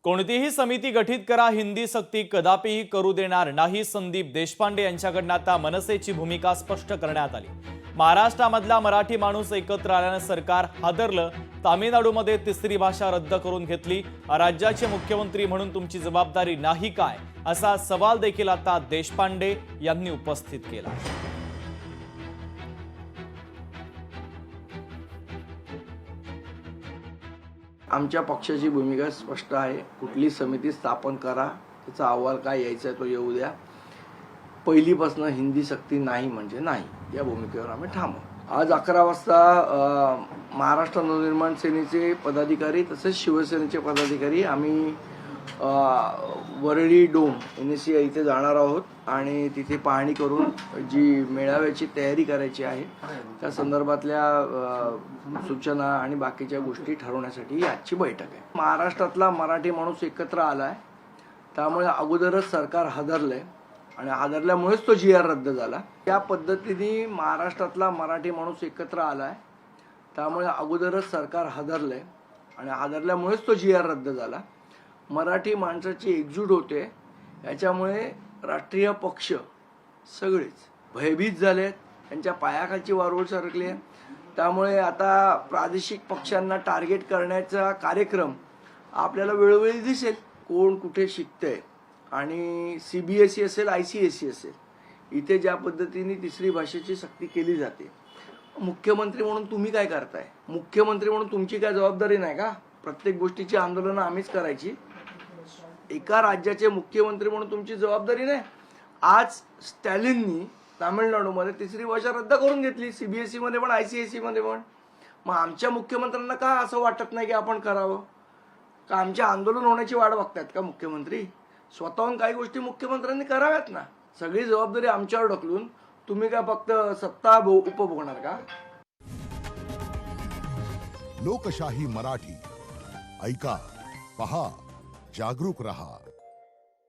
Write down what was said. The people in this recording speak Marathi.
कोणतीही समिती गठीत करा, हिंदी सक्ती कदापिही करू देणार नाही. संदीप देशपांडे यांच्याकडून आता मनसेची भूमिका स्पष्ट करण्यात आली. महाराष्ट्रामधला मराठी माणूस एकत्र आल्यानं सरकार हादरलं. तामिळनाडूमध्ये तिसरी भाषा रद्द करून घेतली. राज्याचे मुख्यमंत्री म्हणून तुमची जबाबदारी नाही काय, असा सवाल देखील आता देशपांडे यांनी उपस्थित केला. आमच्या पक्षाची भूमिका स्पष्ट आहे. कुठली समिती स्थापन करा, त्याचा अहवाल काय यायचा आहे तो येऊ द्या. पहिलीपासून हिंदी सक्ती नाही म्हणजे नाही, या भूमिकेवर आम्ही ठाम आहोत. आज 11 वाजता महाराष्ट्र नवनिर्माण सेनेचे पदाधिकारी तसेच शिवसेनेचे पदाधिकारी आम्ही वरळी डोम NSC इथे जाणार आहोत आणि तिथे पाहणी करून जी मेळाव्याची तयारी करायची आहे त्या संदर्भातल्या सूचना आणि बाकीच्या गोष्टी ठरवण्यासाठी ही आजची बैठक आहे. महाराष्ट्रातला मराठी माणूस एकत्र आलाय, त्यामुळे अगोदरच सरकार हादरलंय आणि हादरल्यामुळेच तो GR रद्द झाला. त्या पद्धतीने महाराष्ट्रातला मराठी माणूस एकत्र आलाय, त्यामुळे अगोदरच सरकार हादरलंय आणि हादरल्यामुळेच तो GR रद्द झाला. मराठी माणसाची एकजूट होते, याच्यामुळे राष्ट्रीय पक्ष सगळेच भयभीत झालेत, त्यांच्या पायाखालची वारुळ सरकली आहे. त्यामुळे आता प्रादेशिक पक्षांना टार्गेट करण्याचा कार्यक्रम आपल्याला वेळोवेळी दिसेल. कोण कुठे शिकतंय आणि CBSE असेल, ICSE असेल, इथे ज्या पद्धतीने तिसरी भाषेची सक्ती केली जाते. मुख्यमंत्री म्हणून तुम्ही काय करताय? मुख्यमंत्री म्हणून तुमची काय जबाबदारी नाही का? प्रत्येक गोष्टीची आंदोलनं आम्हीच करायची. एका राज्याचे मुख्यमंत्री म्हणून तुमची जबाबदारी नाही. आज स्टॅलिननी तामिळनाडूमध्ये तिसरी भाषा रद्द करून घेतली, CBSE मध्ये पण ICSE मध्ये पण. मग आमच्या मुख्यमंत्र्यांना का असं वाटत नाही की आपण करावं? का आमचे आंदोलन होण्याची वाट बघतायत का मुख्यमंत्री? स्वतःहून काही गोष्टी मुख्यमंत्र्यांनी कराव्यात ना. सगळी जबाबदारी आमच्यावर ढकलून तुम्ही काय फक्त सत्ता उपभोगणार का? लोकशाही मराठी ऐका, पहा, जागरूक रहा.